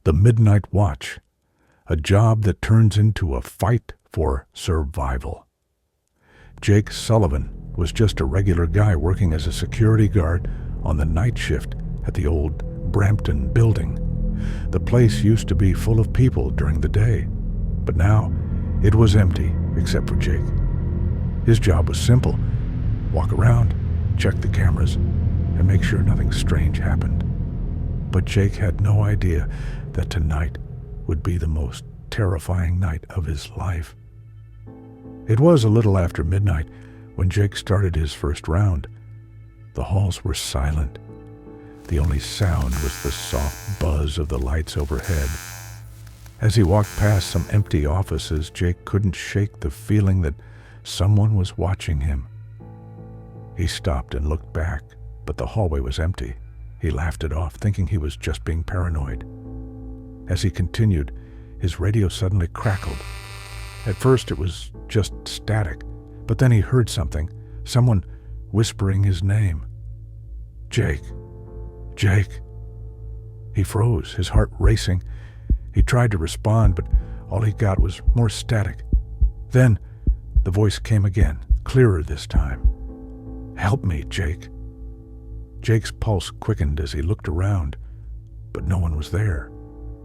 The Midnight Watch, a job that turns into a fight for survival. Jake Sullivan was just a regular guy working as a security guard on the night shift at the old Brampton building. The place used to be full of people during the day, but now it was empty except for Jake. His job was simple: walk around, check the cameras, and make sure nothing strange happened. But Jake had no idea that tonight would be the most terrifying night of his life. It was a little after midnight when Jake started his first round. The halls were silent. The only sound was the soft buzz of the lights overhead. As he walked past some empty offices, Jake couldn't shake the feeling that someone was watching him. He stopped and looked back, but the hallway was empty. He laughed it off, thinking he was just being paranoid. As he continued, his radio suddenly crackled. At first it was just static, but then he heard something, someone whispering his name. Jake. Jake. He froze, his heart racing. He tried to respond, but all he got was more static. Then the voice came again, clearer this time. Help me, Jake. Jake's pulse quickened as he looked around, but no one was there.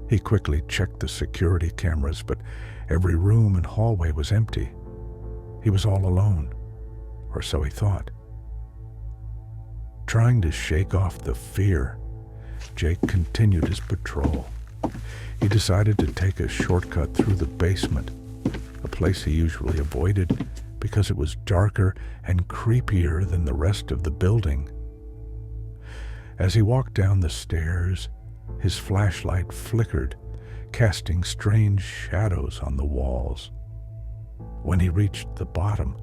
He quickly checked the security cameras, but every room and hallway was empty. He was all alone, or so he thought. Trying to shake off the fear, Jake continued his patrol. He decided to take a shortcut through the basement, a place he usually avoided because it was darker and creepier than the rest of the building. As he walked down the stairs, his flashlight flickered, casting strange shadows on the walls. When he reached the bottom,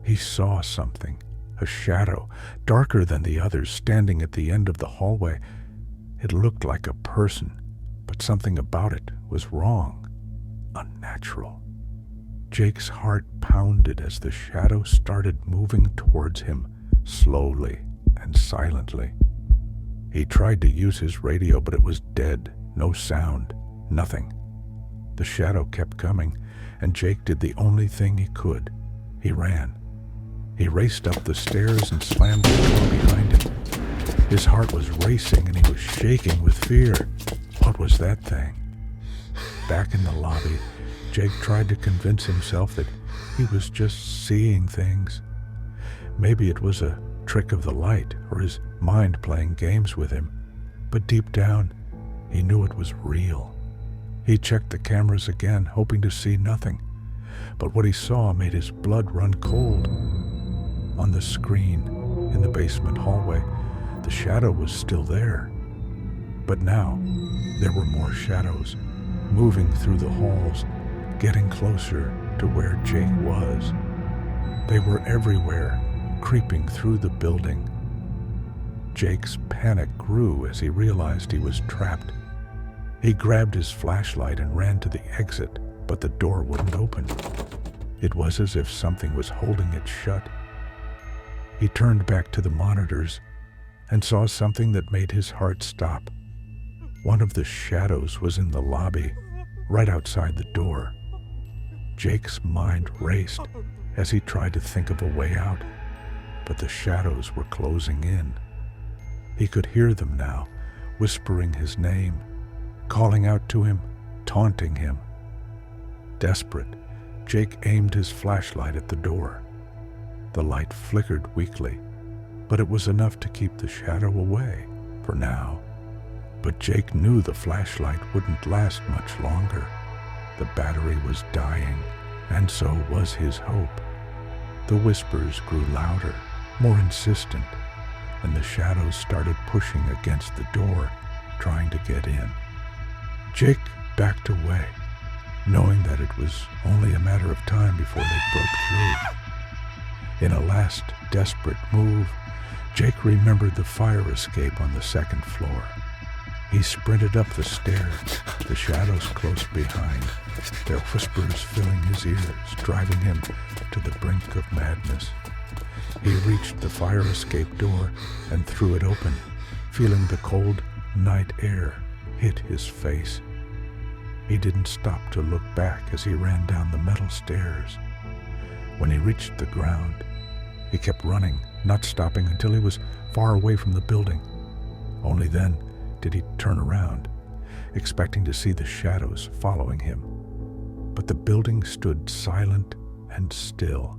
he saw something, a shadow, darker than the others, standing at the end of the hallway. It looked like a person, but something about it was wrong, unnatural. Jake's heart pounded as the shadow started moving towards him, slowly and silently. He tried to use his radio, but it was dead, no sound, nothing. The shadow kept coming, and Jake did the only thing he could. He ran. He raced up the stairs and slammed the door behind him. His heart was racing and he was shaking with fear. What was that thing? Back in the lobby, Jake tried to convince himself that he was just seeing things. Maybe it was a trick of the light or his mind playing games with him, but deep down, he knew it was real. He checked the cameras again, hoping to see nothing, but what he saw made his blood run cold. On the screen in the basement hallway, the shadow was still there, but now there were more shadows, moving through the halls, getting closer to where Jake was. They were everywhere, creeping through the building. Jake's panic grew as he realized he was trapped. He grabbed his flashlight and ran to the exit, but the door wouldn't open. It was as if something was holding it shut. He turned back to the monitors and saw something that made his heart stop. One of the shadows was in the lobby, right outside the door. Jake's mind raced as he tried to think of a way out, but the shadows were closing in. He could hear them now, whispering his name, calling out to him, taunting him. Desperate, Jake aimed his flashlight at the door. The light flickered weakly, but it was enough to keep the shadow away, for now. But Jake knew the flashlight wouldn't last much longer. The battery was dying, and so was his hope. The whispers grew louder, more insistent, and the shadows started pushing against the door, trying to get in. Jake backed away, knowing that it was only a matter of time before they broke through. In a last desperate move, Jake remembered the fire escape on the second floor. He sprinted up the stairs, the shadows close behind, their whispers filling his ears, driving him to the brink of madness. He reached the fire escape door and threw it open, feeling the cold night air hit his face. He didn't stop to look back as he ran down the metal stairs. When he reached the ground, he kept running, not stopping until he was far away from the building. Only then did he turn around, expecting to see the shadows following him. But the building stood silent and still,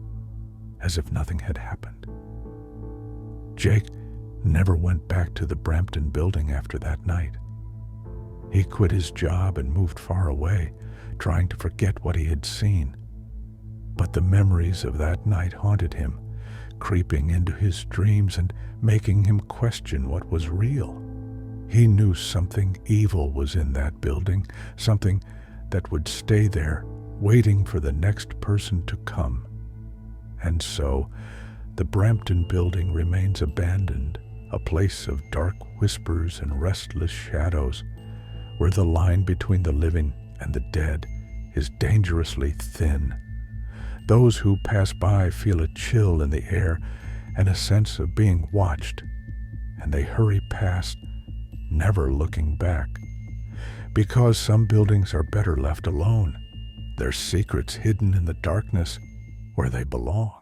as if nothing had happened. Jake never went back to the Brampton building after that night. He quit his job and moved far away, trying to forget what he had seen. But the memories of that night haunted him, creeping into his dreams and making him question what was real. He knew something evil was in that building, something that would stay there, waiting for the next person to come. And so, the Brampton building remains abandoned, a place of dark whispers and restless shadows, where the line between the living and the dead is dangerously thin. Those who pass by feel a chill in the air and a sense of being watched, and they hurry past, never looking back. Because some buildings are better left alone, their secrets hidden in the darkness where they belong.